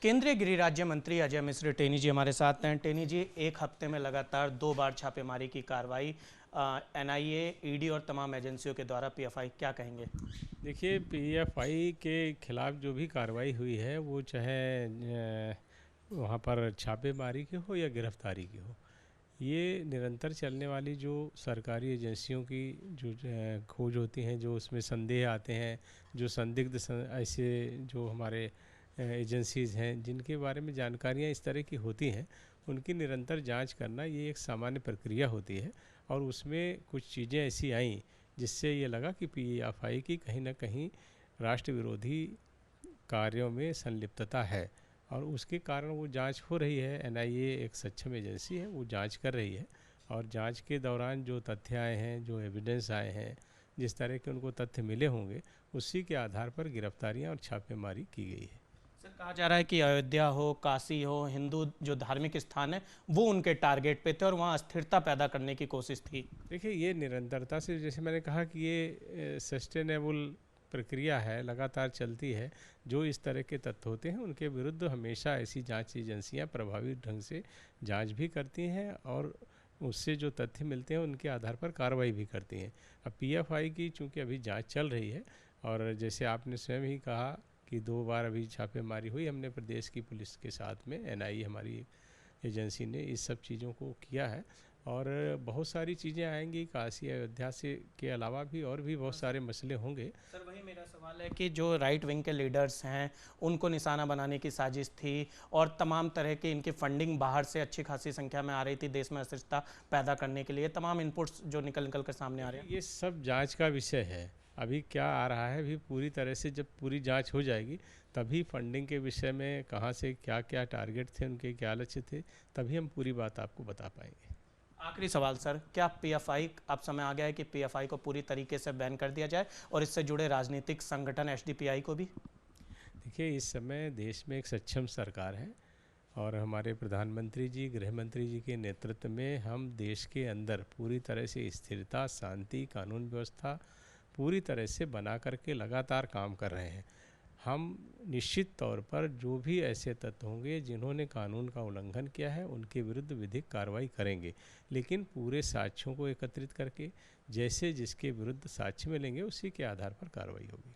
केंद्रीय गृह राज्य मंत्री अजय मिश्र टेनी जी हमारे साथ हैं। टेनी जी, एक हफ्ते में लगातार 2 बार छापेमारी की कार्रवाई एनआईए, ईडी और तमाम एजेंसियों के द्वारा। पीएफआई क्या कहेंगे? देखिए, पीएफआई के खिलाफ जो भी कार्रवाई हुई है वो चाहे वहाँ पर छापेमारी की हो या गिरफ्तारी की हो, ये निरंतर चलने वाली जो सरकारी एजेंसियों की जो खोज होती हैं, जो उसमें संदेह आते हैं, जो संदिग्ध ऐसे जो हमारे एजेंसीज़ हैं जिनके बारे में जानकारियाँ इस तरह की होती हैं, उनकी निरंतर जांच करना ये एक सामान्य प्रक्रिया होती है। और उसमें कुछ चीज़ें ऐसी आईं जिससे ये लगा कि पीएफआई की कहीं ना कहीं राष्ट्र विरोधी कार्यों में संलिप्तता है और उसके कारण वो जांच हो रही है। एनआईए एक सक्षम एजेंसी है, वो जांच कर रही है और जांच के दौरान जो तथ्य आए हैं, जो एविडेंस आए हैं, जिस तरह के उनको तथ्य मिले होंगे, उसी के आधार पर गिरफ्तारियां और छापेमारी की गई है। सर, कहा जा रहा है कि अयोध्या हो, काशी हो, हिंदू जो धार्मिक स्थान है वो उनके टारगेट पे थे और वहाँ अस्थिरता पैदा करने की कोशिश थी। देखिए, ये निरंतरता से, जैसे मैंने कहा कि ये सस्टेनेबल प्रक्रिया है, लगातार चलती है। जो इस तरह के तथ्य होते हैं उनके विरुद्ध हमेशा ऐसी जांच एजेंसियां प्रभावी ढंग से जांच भी करती हैं और उससे जो तथ्य मिलते हैं उनके आधार पर कार्रवाई भी करती हैं। अब पीएफआई की चूँकि अभी जांच चल रही है और जैसे आपने स्वयं ही कहा कि 2 बार अभी छापेमारी हुई, हमने प्रदेश की पुलिस के साथ में एनआईए हमारी एजेंसी ने इस सब चीज़ों को किया है और बहुत सारी चीज़ें आएंगी। काशी अयोध्या से के अलावा भी और भी बहुत सारे मसले होंगे। सर, वही मेरा सवाल है कि जो राइट विंग के लीडर्स हैं उनको निशाना बनाने की साजिश थी और तमाम तरह की इनकी फंडिंग बाहर से अच्छी खासी संख्या में आ रही थी देश में अस्थिरता पैदा करने के लिए। तमाम इनपुट्स जो निकल कर सामने आ रहे हैं, ये सब जांच का विषय है। अभी क्या आ रहा है, अभी पूरी तरह से जब पूरी जांच हो जाएगी तभी फंडिंग के विषय में कहाँ से क्या क्या टारगेट थे, उनके क्या लक्ष्य थे, तभी हम पूरी बात आपको बता पाएंगे। आखिरी सवाल सर, क्या पीएफआई, अब समय आ गया है कि पीएफआई को पूरी तरीके से बैन कर दिया जाए और इससे जुड़े राजनीतिक संगठन एसडीपीआई को भी? देखिए, इस समय देश में एक सक्षम सरकार है और हमारे प्रधानमंत्री जी, गृह मंत्री जी के नेतृत्व में हम देश के अंदर पूरी तरह से स्थिरता, शांति, कानून व्यवस्था पूरी तरह से बना करके लगातार काम कर रहे हैं। हम निश्चित तौर पर जो भी ऐसे तत्व होंगे जिन्होंने कानून का उल्लंघन किया है उनके विरुद्ध विधिक कार्रवाई करेंगे, लेकिन पूरे साक्ष्यों को एकत्रित करके जैसे जिसके विरुद्ध साक्ष्य मिलेंगे उसी के आधार पर कार्रवाई होगी।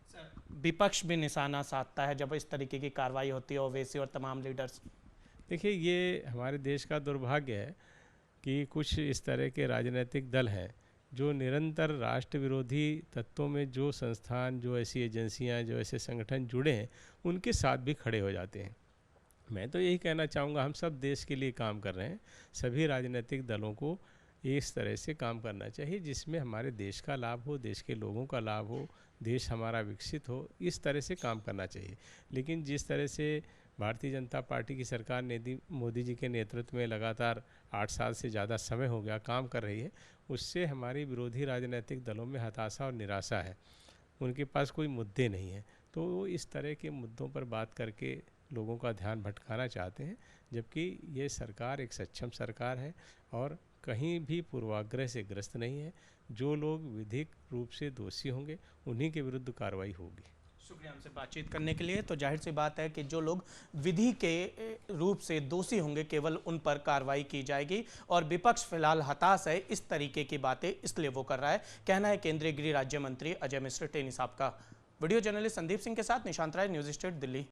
सर, विपक्ष भी निशाना साधता है जब इस तरीके की कार्रवाई होती है, ओवैसी और तमाम लीडर्स। देखिए, ये हमारे देश का दुर्भाग्य है कि कुछ इस तरह के राजनीतिक दल हैं जो निरंतर राष्ट्र विरोधी तत्वों में जो संस्थान, जो ऐसी एजेंसियां, जो ऐसे संगठन जुड़े हैं उनके साथ भी खड़े हो जाते हैं। मैं तो यही कहना चाहूँगा, हम सब देश के लिए काम कर रहे हैं, सभी राजनीतिक दलों को इस तरह से काम करना चाहिए जिसमें हमारे देश का लाभ हो, देश के लोगों का लाभ हो, देश हमारा विकसित हो, इस तरह से काम करना चाहिए। लेकिन जिस तरह से भारतीय जनता पार्टी की सरकार मोदी जी के नेतृत्व में लगातार 8 साल से ज़्यादा समय हो गया काम कर रही है, उससे हमारी विरोधी राजनीतिक दलों में हताशा और निराशा है। उनके पास कोई मुद्दे नहीं हैं, तो वो इस तरह के मुद्दों पर बात करके लोगों का ध्यान भटकाना चाहते हैं, जबकि ये सरकार एक सक्षम सरकार है और कहीं भी पूर्वाग्रह से ग्रस्त नहीं है। जो लोग विधिक रूप से दोषी होंगे उन्हीं के विरुद्ध कार्रवाई होगी। शुक्रिया हमसे बातचीत करने के लिए। तो जाहिर सी बात है कि जो लोग विधि के रूप से दोषी होंगे केवल उन पर कार्रवाई की जाएगी और विपक्ष फिलहाल हताश है, इस तरीके की बातें इसलिए वो कर रहा है। कहना है केंद्रीय गृह राज्य मंत्री अजय मिश्र टेनी साहब का। वीडियो जर्नलिस्ट संदीप सिंह के साथ निशांत राय, न्यूज़ स्टेट, दिल्ली।